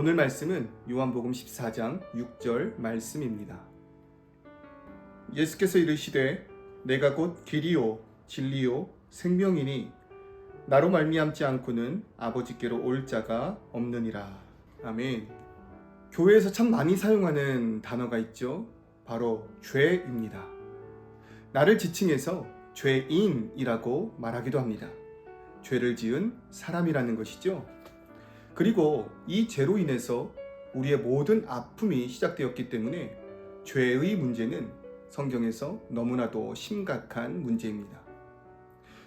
오늘 말씀은 요한복음 14장 6절 말씀입니다. 예수께서 이르시되 내가 곧 길이요 진리요 생명이니 나로 말미암지 않고는 아버지께로 올 자가 없느니라. 아멘. 교회에서 참 많이 사용하는 단어가 있죠. 바로 죄입니다. 나를 지칭해서 죄인이라고 말하기도 합니다. 죄를 지은 사람이라는 것이죠. 그리고 이 죄로 인해서 우리의 모든 아픔이 시작되었기 때문에 죄의 문제는 성경에서 너무나도 심각한 문제입니다.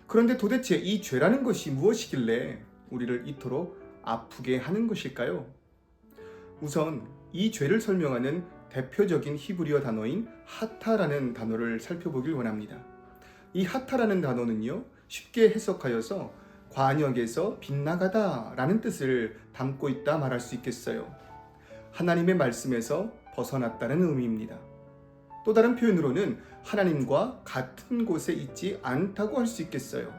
그런데 도대체 이 죄라는 것이 무엇이길래 우리를 이토록 아프게 하는 것일까요? 우선 이 죄를 설명하는 대표적인 히브리어 단어인 하타라는 단어를 살펴보길 원합니다. 이 하타라는 단어는요, 쉽게 해석하여서 관역에서 빗나가다 라는 뜻을 담고 있다 말할 수 있겠어요. 하나님의 말씀에서 벗어났다는 의미입니다. 또 다른 표현으로는 하나님과 같은 곳에 있지 않다고 할 수 있겠어요.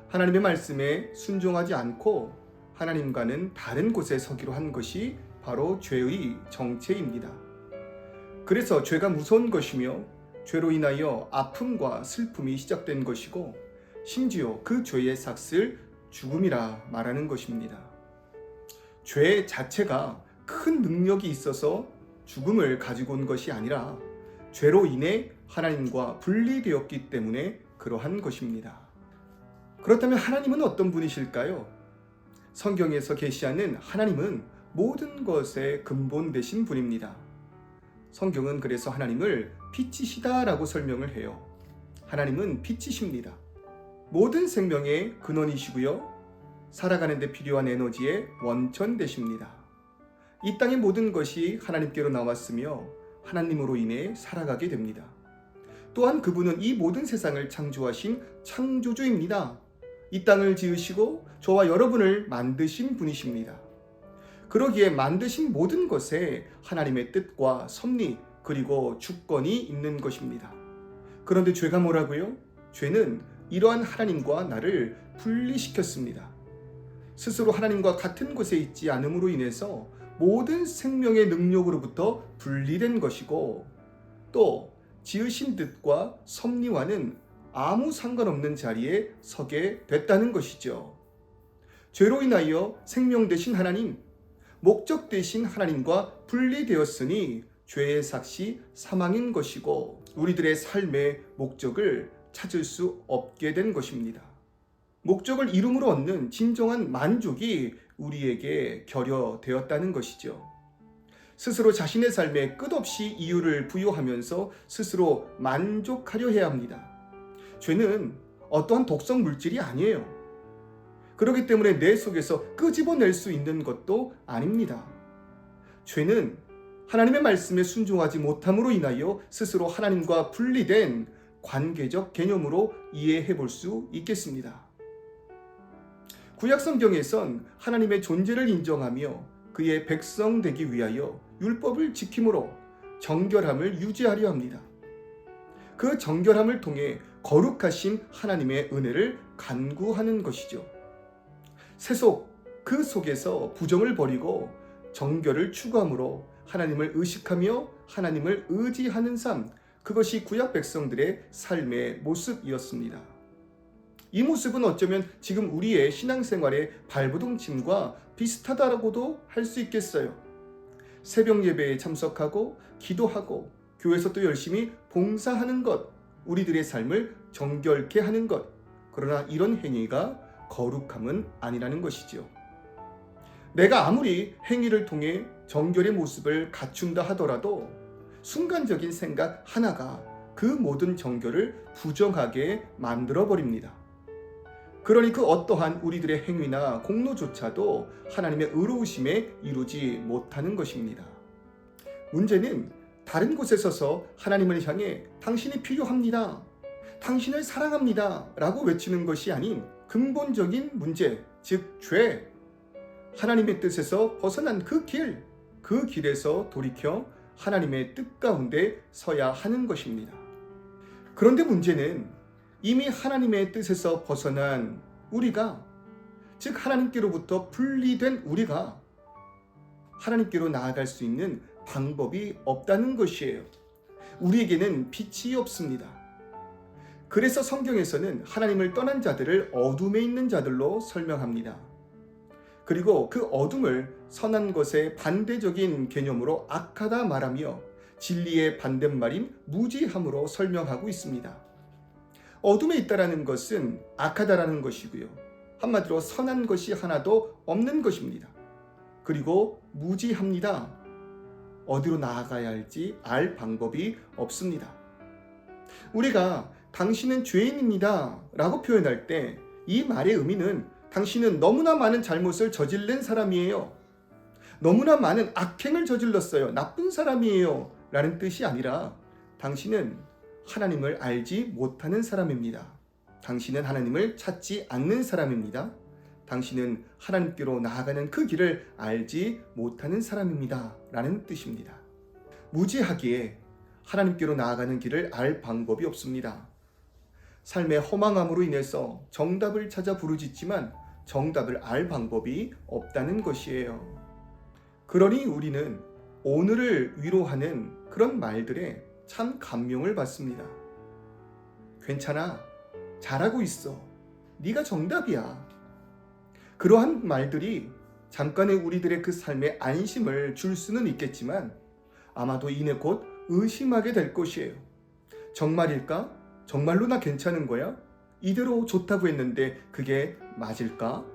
하나님의 말씀에 순종하지 않고 하나님과는 다른 곳에 서기로 한 것이 바로 죄의 정체입니다. 그래서 죄가 무서운 것이며 죄로 인하여 아픔과 슬픔이 시작된 것이고 심지어 그 죄의 삭슬 죽음이라 말하는 것입니다. 죄 자체가 큰 능력이 있어서 죽음을 가지고 온 것이 아니라 죄로 인해 하나님과 분리되었기 때문에 그러한 것입니다. 그렇다면 하나님은 어떤 분이실까요? 성경에서 계시하는 하나님은 모든 것의 근본 되신 분입니다. 성경은 그래서 하나님을 빛이시다라고 설명을 해요. 하나님은 빛이십니다. 모든 생명의 근원이시고요. 살아가는 데 필요한 에너지의 원천 되십니다. 이 땅의 모든 것이 하나님께로 나왔으며 하나님으로 인해 살아가게 됩니다. 또한 그분은 이 모든 세상을 창조하신 창조주입니다. 이 땅을 지으시고 저와 여러분을 만드신 분이십니다. 그러기에 만드신 모든 것에 하나님의 뜻과 섭리 그리고 주권이 있는 것입니다. 그런데 죄가 뭐라고요? 죄는 이러한 하나님과 나를 분리시켰습니다. 스스로 하나님과 같은 곳에 있지 않음으로 인해서 모든 생명의 능력으로부터 분리된 것이고 또 지으신 뜻과 섭리와는 아무 상관없는 자리에 서게 됐다는 것이죠. 죄로 인하여 생명 되신 하나님, 목적 되신 하나님과 분리되었으니 죄의 삭시 사망인 것이고 우리들의 삶의 목적을 찾을 수 없게 된 것입니다. 목적을 이룸으로 얻는 진정한 만족이 우리에게 결여되었다는 것이죠. 스스로 자신의 삶에 끝없이 이유를 부여하면서 스스로 만족하려 해야 합니다. 죄는 어떠한 독성 물질이 아니에요. 그렇기 때문에 내 속에서 끄집어낼 수 있는 것도 아닙니다. 죄는 하나님의 말씀에 순종하지 못함으로 인하여 스스로 하나님과 분리된 관계적 개념으로 이해해 볼 수 있겠습니다. 구약 성경에선 하나님의 존재를 인정하며 그의 백성 되기 위하여 율법을 지킴으로 정결함을 유지하려 합니다. 그 정결함을 통해 거룩하신 하나님의 은혜를 간구하는 것이죠. 세속 그 속에서 부정을 버리고 정결을 추구함으로 하나님을 의식하며 하나님을 의지하는 삶, 그것이 구약 백성들의 삶의 모습이었습니다. 이 모습은 어쩌면 지금 우리의 신앙생활의 발부동침과 비슷하다고도 할 수 있겠어요. 새벽 예배에 참석하고 기도하고 교회에서 또 열심히 봉사하는 것, 우리들의 삶을 정결케 하는 것. 그러나 이런 행위가 거룩함은 아니라는 것이죠. 내가 아무리 행위를 통해 정결의 모습을 갖춘다 하더라도 순간적인 생각 하나가 그 모든 정결을 부정하게 만들어버립니다. 그러니 그 어떠한 우리들의 행위나 공로조차도 하나님의 의로우심에 이루지 못하는 것입니다. 문제는 다른 곳에 서서 하나님을 향해 당신이 필요합니다. 당신을 사랑합니다. 라고 외치는 것이 아닌 근본적인 문제, 즉 죄. 하나님의 뜻에서 벗어난 그 길에서 돌이켜 하나님의 뜻 가운데 서야 하는 것입니다. 그런데 문제는 이미 하나님의 뜻에서 벗어난 우리가, 즉 하나님께로부터 분리된 우리가 하나님께로 나아갈 수 있는 방법이 없다는 것이에요. 우리에게는 빛이 없습니다. 그래서 성경에서는 하나님을 떠난 자들을 어둠에 있는 자들로 설명합니다. 그리고 그 어둠을 선한 것의 반대적인 개념으로 악하다 말하며 진리의 반대말인 무지함으로 설명하고 있습니다. 어둠에 있다라는 것은 악하다라는 것이고요. 한마디로 선한 것이 하나도 없는 것입니다. 그리고 무지합니다. 어디로 나아가야 할지 알 방법이 없습니다. 우리가 당신은 죄인입니다 라고 표현할 때 이 말의 의미는 당신은 너무나 많은 잘못을 저지른 사람이에요. 너무나 많은 악행을 저질렀어요. 나쁜 사람이에요. 라는 뜻이 아니라 당신은 하나님을 알지 못하는 사람입니다. 당신은 하나님을 찾지 않는 사람입니다. 당신은 하나님께로 나아가는 그 길을 알지 못하는 사람입니다. 라는 뜻입니다. 무지하기에 하나님께로 나아가는 길을 알 방법이 없습니다. 삶의 허망함으로 인해서 정답을 찾아 부르짖지만 정답을 알 방법이 없다는 것이에요. 그러니 우리는 오늘을 위로하는 그런 말들에 참 감명을 받습니다. 괜찮아. 잘하고 있어. 네가 정답이야. 그러한 말들이 잠깐의 우리들의 그 삶에 안심을 줄 수는 있겠지만 아마도 이내 곧 의심하게 될 것이에요. 정말일까? 정말로 나 괜찮은 거야? 이대로 좋다고 했는데 그게 맞을까?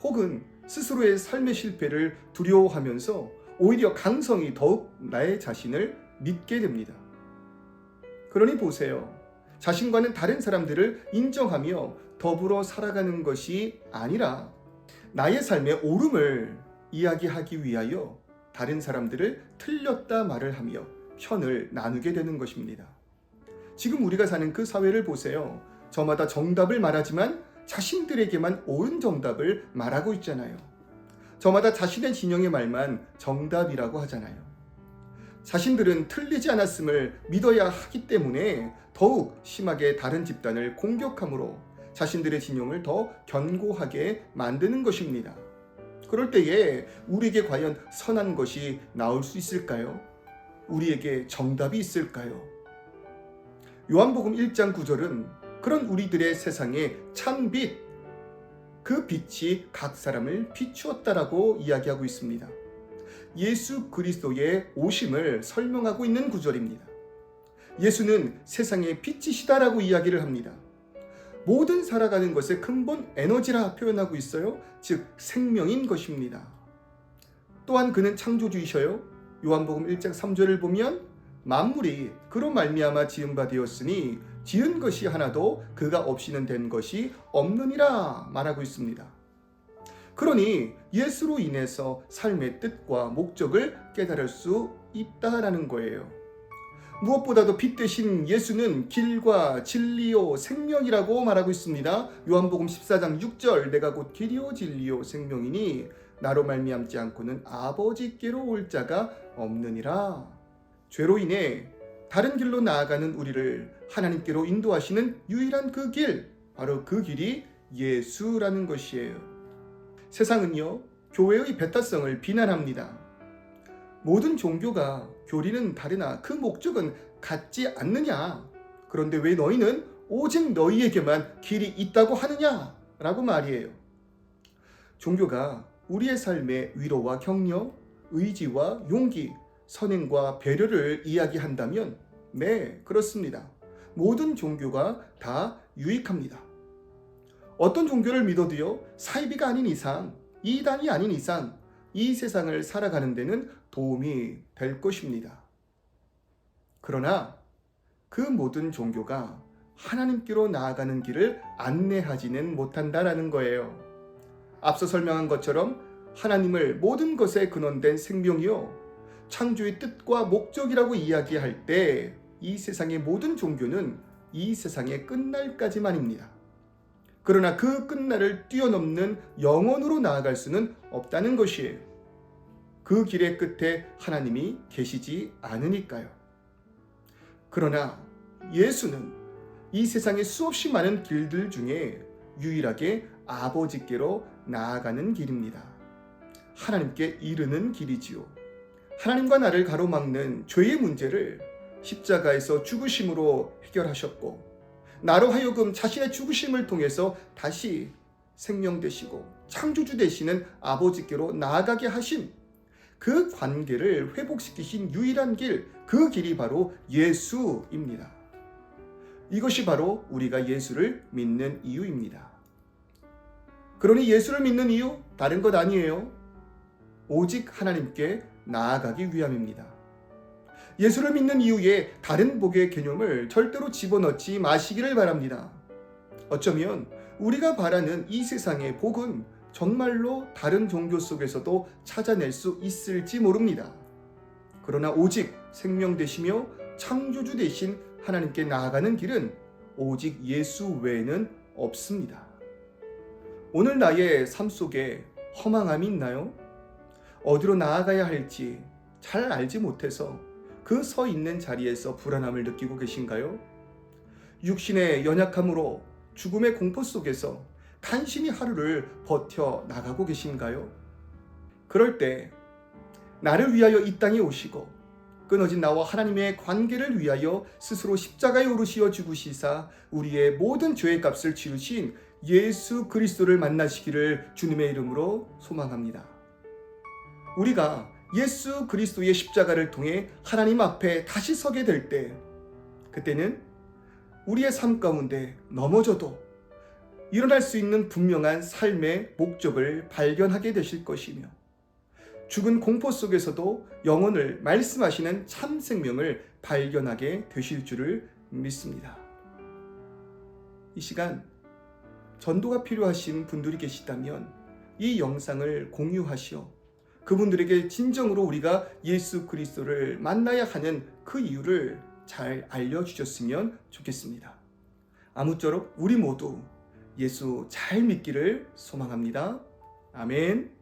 혹은 스스로의 삶의 실패를 두려워하면서 오히려 강성이 더욱 나의 자신을 믿게 됩니다. 그러니 보세요. 자신과는 다른 사람들을 인정하며 더불어 살아가는 것이 아니라 나의 삶의 옳음을 이야기하기 위하여 다른 사람들을 틀렸다 말을 하며 편을 나누게 되는 것입니다. 지금 우리가 사는 그 사회를 보세요. 저마다 정답을 말하지만 자신들에게만 옳은 정답을 말하고 있잖아요. 저마다 자신의 진영의 말만 정답이라고 하잖아요. 자신들은 틀리지 않았음을 믿어야 하기 때문에 더욱 심하게 다른 집단을 공격함으로 자신들의 진영을 더 견고하게 만드는 것입니다. 그럴 때에 우리에게 과연 선한 것이 나올 수 있을까요? 우리에게 정답이 있을까요? 요한복음 1장 9절은 그런 우리들의 세상에 찬빛, 그 빛이 각 사람을 비추었다라고 이야기하고 있습니다. 예수 그리스도의 오심을 설명하고 있는 구절입니다. 예수는 세상의 빛이시다라고 이야기를 합니다. 모든 살아가는 것의 근본 에너지라 표현하고 있어요. 즉 생명인 것입니다. 또한 그는 창조주이셔요. 요한복음 1장 3절을 보면 만물이 그로 말미암아 지은 바 되었으니 지은 것이 하나도 그가 없이는 된 것이 없느니라 말하고 있습니다. 그러니 예수로 인해서 삶의 뜻과 목적을 깨달을 수 있다라는 거예요. 무엇보다도 빛 대신 예수는 길과 진리요 생명이라고 말하고 있습니다. 요한복음 14장 6절 내가 곧 길이요 진리요 생명이니 나로 말미암지 않고는 아버지께로 올 자가 없느니라. 죄로 인해 다른 길로 나아가는 우리를 하나님께로 인도하시는 유일한 그 길, 바로 그 길이 예수라는 것이에요. 세상은요, 교회의 배타성을 비난합니다. 모든 종교가 교리는 다르나 그 목적은 같지 않느냐? 그런데 왜 너희는 오직 너희에게만 길이 있다고 하느냐? 라고 말이에요. 종교가 우리의 삶의 위로와 격려, 의지와 용기, 선행과 배려를 이야기한다면 네, 그렇습니다. 모든 종교가 다 유익합니다. 어떤 종교를 믿어도요, 사이비가 아닌 이상, 이단이 아닌 이상 이 세상을 살아가는 데는 도움이 될 것입니다. 그러나 그 모든 종교가 하나님께로 나아가는 길을 안내하지는 못한다라는 거예요. 앞서 설명한 것처럼 하나님을 모든 것에 근원된 생명이요, 창조의 뜻과 목적이라고 이야기할 때 이 세상의 모든 종교는 이 세상의 끝날까지만입니다. 그러나 그 끝날을 뛰어넘는 영원으로 나아갈 수는 없다는 것이에요. 그 길의 끝에 하나님이 계시지 않으니까요. 그러나 예수는 이 세상의 수없이 많은 길들 중에 유일하게 아버지께로 나아가는 길입니다. 하나님께 이르는 길이지요. 하나님과 나를 가로막는 죄의 문제를 십자가에서 죽으심으로 해결하셨고, 나로 하여금 자신의 죽으심을 통해서 다시 생명 되시고 창조주 되시는 아버지께로 나아가게 하신 그 관계를 회복시키신 유일한 길, 그 길이 바로 예수입니다. 이것이 바로 우리가 예수를 믿는 이유입니다. 그러니 예수를 믿는 이유 다른 것 아니에요. 오직 하나님께 나아가기 위함입니다. 예수를 믿는 이유에 다른 복의 개념을 절대로 집어넣지 마시기를 바랍니다. 어쩌면 우리가 바라는 이 세상의 복은 정말로 다른 종교 속에서도 찾아낼 수 있을지 모릅니다. 그러나 오직 생명 되시며 창조주 되신 하나님께 나아가는 길은 오직 예수 외에는 없습니다. 오늘 나의 삶 속에 허망함이 있나요? 어디로 나아가야 할지 잘 알지 못해서 그 서 있는 자리에서 불안함을 느끼고 계신가요? 육신의 연약함으로 죽음의 공포 속에서 간신히 하루를 버텨 나가고 계신가요? 그럴 때 나를 위하여 이 땅에 오시고 끊어진 나와 하나님의 관계를 위하여 스스로 십자가에 오르시어 죽으시사 우리의 모든 죄의 값을 치르신 예수 그리스도를 만나시기를 주님의 이름으로 소망합니다. 우리가 예수 그리스도의 십자가를 통해 하나님 앞에 다시 서게 될 때, 그때는 우리의 삶 가운데 넘어져도 일어날 수 있는 분명한 삶의 목적을 발견하게 되실 것이며, 죽은 공포 속에서도 영혼을 말씀하시는 참 생명을 발견하게 되실 줄을 믿습니다. 이 시간 전도가 필요하신 분들이 계시다면 이 영상을 공유하시어 그분들에게 진정으로 우리가 예수 그리스도를 만나야 하는 그 이유를 잘 알려주셨으면 좋겠습니다. 아무쪼록 우리 모두 예수 잘 믿기를 소망합니다. 아멘.